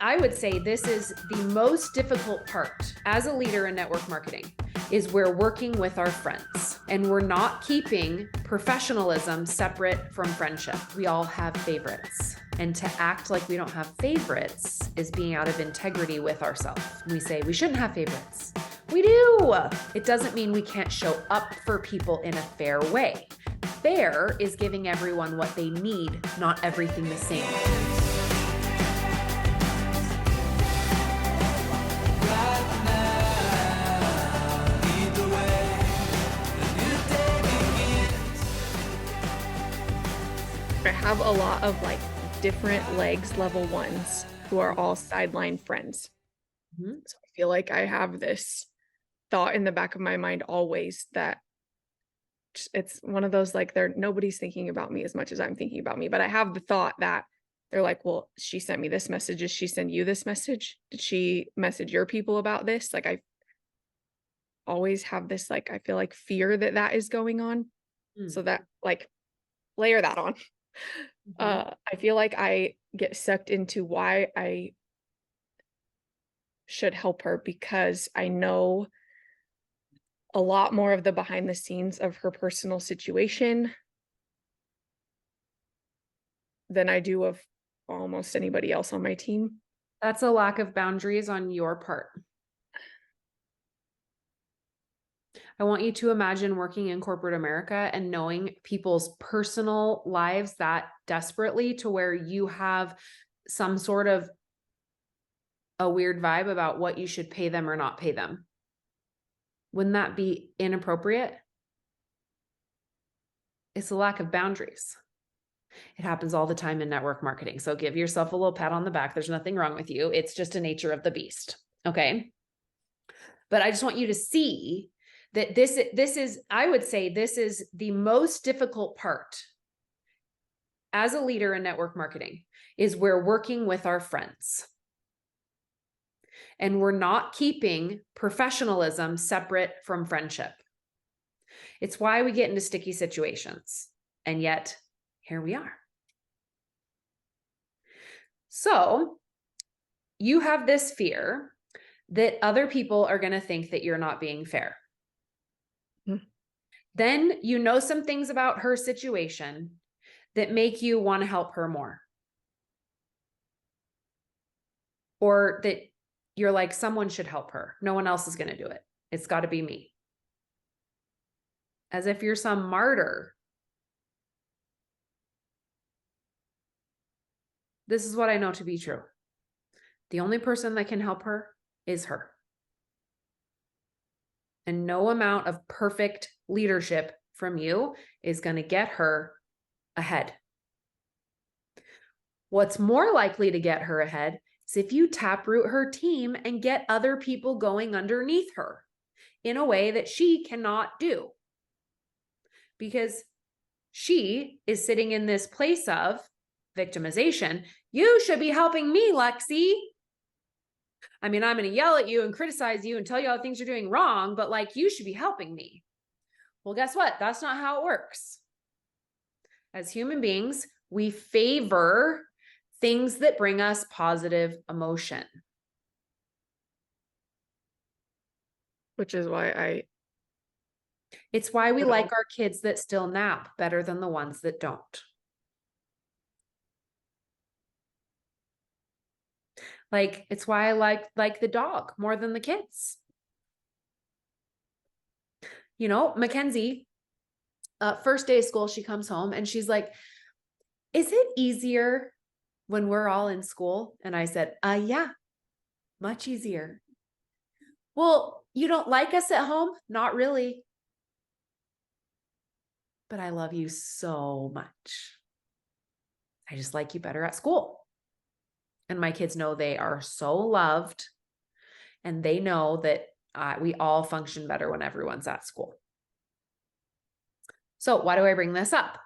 I would say this is the most difficult part as a leader in network marketing is we're working with our friends and we're not keeping professionalism separate from friendship. We all have favorites. And to act like we don't have favorites is being out of integrity with ourselves. We say we shouldn't have favorites. We do. It doesn't mean we can't show up for people in a fair way. Fair is giving everyone what they need, not everything the same. I have a lot of like different legs level ones who are all sideline friends. Mm-hmm. So I feel like I have this thought in the back of my mind always that it's one of those like nobody's thinking about me as much as I'm thinking about me. But I have the thought that they're like, well, she sent me this message. Did she send you this message? Did she message your people about this? Like I always have this like I feel like fear that is going on. So that like layer that on. I feel like I get sucked into why I should help her because I know a lot more of the behind the scenes of her personal situation than I do of almost anybody else on my team. That's a lack of boundaries on your part. I want you to imagine working in corporate America and knowing people's personal lives that desperately to where you have some sort of a weird vibe about what you should pay them or not pay them. Wouldn't that be inappropriate? It's a lack of boundaries. It happens all the time in network marketing. So give yourself a little pat on the back. There's nothing wrong with you. It's just a nature of the beast. Okay. But I just want you to see that this is, I would say this is the most difficult part as a leader in network marketing is we're working with our friends. And we're not keeping professionalism separate from friendship. It's why we get into sticky situations. And yet, here we are. So you have this fear that other people are going to think that you're not being fair. Mm-hmm. Then you know some things about her situation that make you want to help her more. Or that you're like, someone should help her. No one else is going to do it. It's got to be me. As if you're some martyr. This is what I know to be true. The only person that can help her is her. And no amount of perfect leadership from you is going to get her ahead. What's more likely to get her ahead is if you taproot her team and get other people going underneath her in a way that she cannot do. Because she is sitting in this place of victimization. You should be helping me, Lexi. I mean, I'm going to yell at you and criticize you and tell you all the things you're doing wrong, but like, you should be helping me. Well, guess what? That's not how it works. As human beings, we favor things that bring us positive emotion. Which is why it's why we like our kids that still nap better than the ones that don't. Like, it's why I like the dog more than the kids. You know, Mackenzie, first day of school, she comes home and she's like, is it easier when we're all in school? And I said, yeah, much easier. Well, you don't like us at home? Not really. But I love you so much. I just like you better at school. And my kids know they are so loved and they know that we all function better when everyone's at school. So why do I bring this up?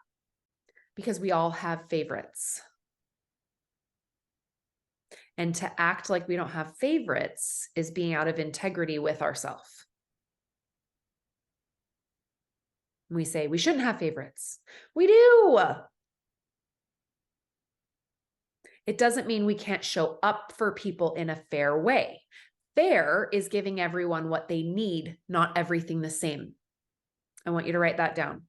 Because we all have favorites. And to act like we don't have favorites is being out of integrity with ourselves. We say we shouldn't have favorites. We do. It doesn't mean we can't show up for people in a fair way. Fair is giving everyone what they need, not everything the same. I want you to write that down.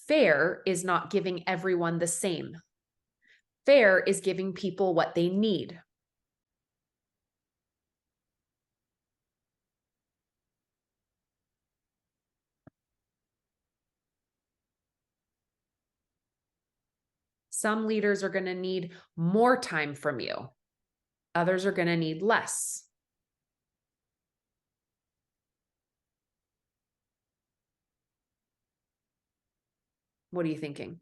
Fair is not giving everyone the same. Fair is giving people what they need. Some leaders are going to need more time from you. Others are going to need less. What are you thinking?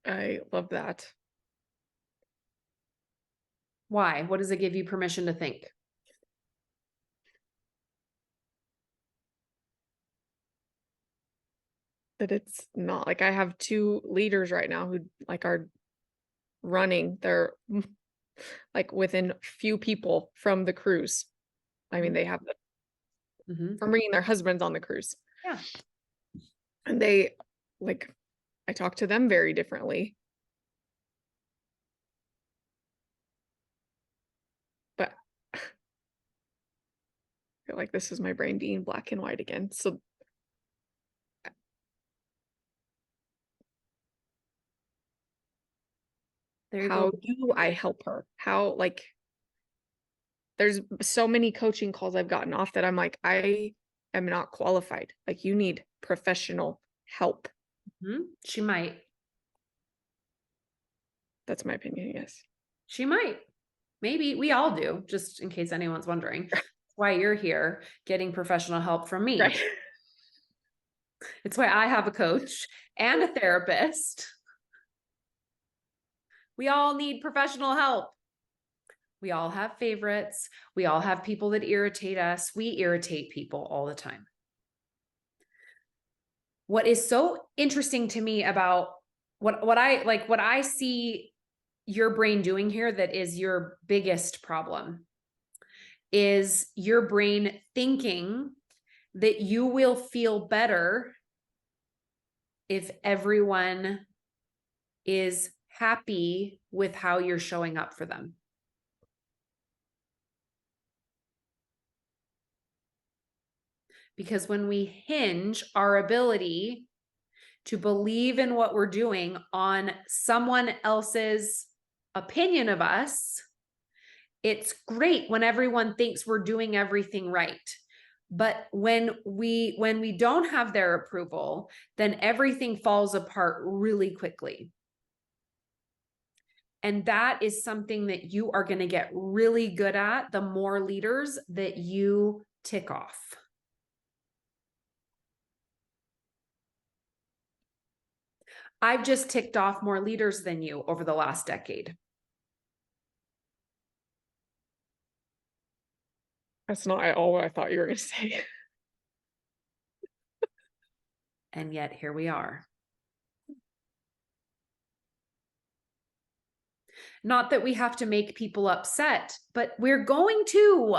I love that. Why? What does it give you permission to think? That it's not like I have 2 leaders right now who like are running. They're like within few people from the cruise. I mean, they have from bringing their husbands on the cruise. Yeah. And they like, I talk to them very differently. But I feel like this is my brain being black and white again. So There you how go. do I help her? How, like, there's so many coaching calls I've gotten off that I'm like, I am not qualified. Like, you need professional help. She might. That's my opinion. Yes. She might. Maybe we all do, just in case anyone's wondering. That's why you're here getting professional help from me. Right. It's why I have a coach and a therapist. We all need professional help. We all have favorites. We all have people that irritate us. We irritate people all the time. What is so interesting to me about what I see your brain doing here that is your biggest problem is your brain thinking that you will feel better if everyone is happy with how you're showing up for them. Because when we hinge our ability to believe in what we're doing on someone else's opinion of us, it's great when everyone thinks we're doing everything right. But when we don't have their approval, then everything falls apart really quickly. And that is something that you are going to get really good at the more leaders that you tick off. I've just ticked off more leaders than you over the last decade. That's not at all what I thought you were going to say. And yet here we are. Not that we have to make people upset, but we're going to.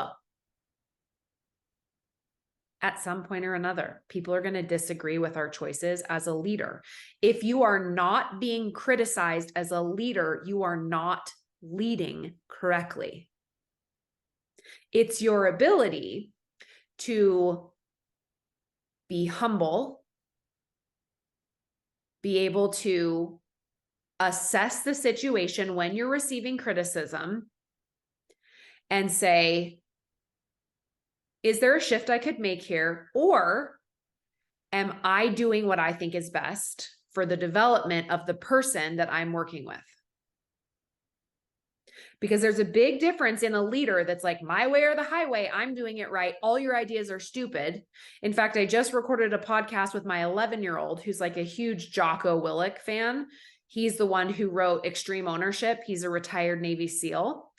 At some point or another, people are going to disagree with our choices as a leader. If you are not being criticized as a leader, you are not leading correctly. It's your ability to be humble, be able to assess the situation when you're receiving criticism and say, is there a shift I could make here? Or am I doing what I think is best for the development of the person that I'm working with? Because there's a big difference in a leader that's like, my way or the highway, I'm doing it right. All your ideas are stupid. In fact, I just recorded a podcast with my 11-year-old who's like a huge Jocko Willink fan. He's the one who wrote Extreme Ownership. He's a retired Navy SEAL.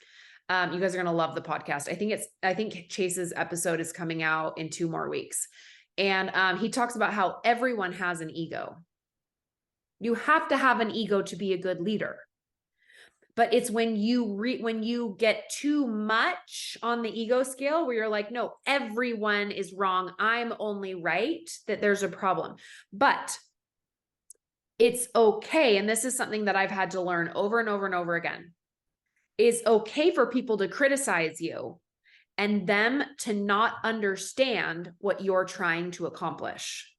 You guys are going to love the podcast. I think Chase's episode is coming out in 2 more weeks. And he talks about how everyone has an ego. You have to have an ego to be a good leader. But it's when you get too much on the ego scale where you're like, no, everyone is wrong, I'm only right, that there's a problem. But it's okay. And this is something that I've had to learn over and over and over again. It's okay for people to criticize you and them to not understand what you're trying to accomplish.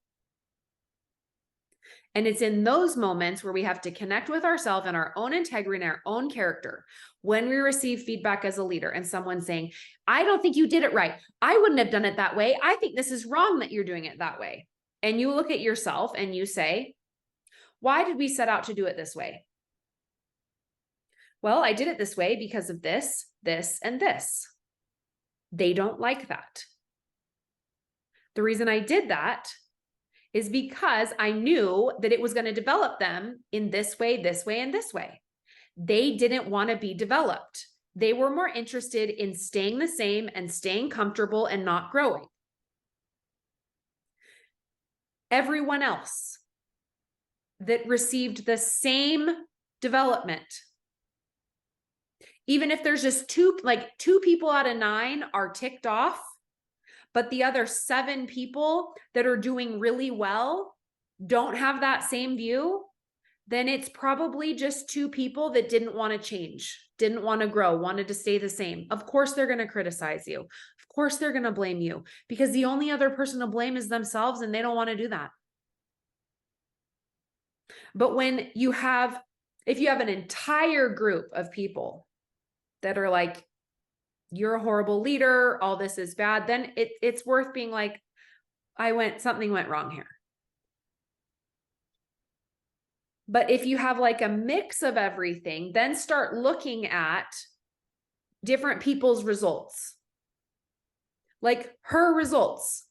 And it's in those moments where we have to connect with ourselves and our own integrity and our own character. When we receive feedback as a leader and someone saying, I don't think you did it right. I wouldn't have done it that way. I think this is wrong that you're doing it that way. And you look at yourself and you say, why did we set out to do it this way? Well, I did it this way because of this, this, and this. They don't like that. The reason I did that is because I knew that it was going to develop them in this way, and this way. They didn't want to be developed. They were more interested in staying the same and staying comfortable and not growing. Everyone else that received the same development, even if there's just two people out of 9 are ticked off, but the other 7 people that are doing really well don't have that same view, then it's probably just 2 people that didn't want to change, didn't want to grow, wanted to stay the same. Of course, they're going to criticize you. Of course, they're going to blame you because the only other person to blame is themselves, and they don't want to do that. But if you have an entire group of people that are like, you're a horrible leader, all this is bad, then it's worth being like, something went wrong here. But if you have like a mix of everything, then start looking at different people's results. Like her results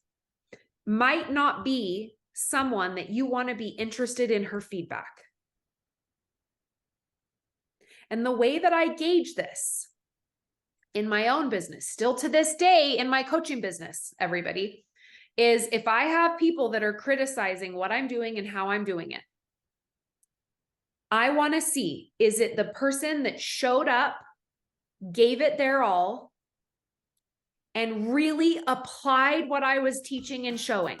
might not be someone that you want to be interested in her feedback. And the way that I gauge this in my own business, still to this day in my coaching business, everybody, is if I have people that are criticizing what I'm doing and how I'm doing it, I want to see, is it the person that showed up, gave it their all, and really applied what I was teaching and showing?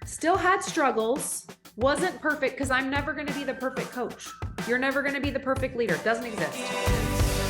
Still had struggles, wasn't perfect, because I'm never going to be the perfect coach. You're never going to be the perfect leader. It doesn't exist.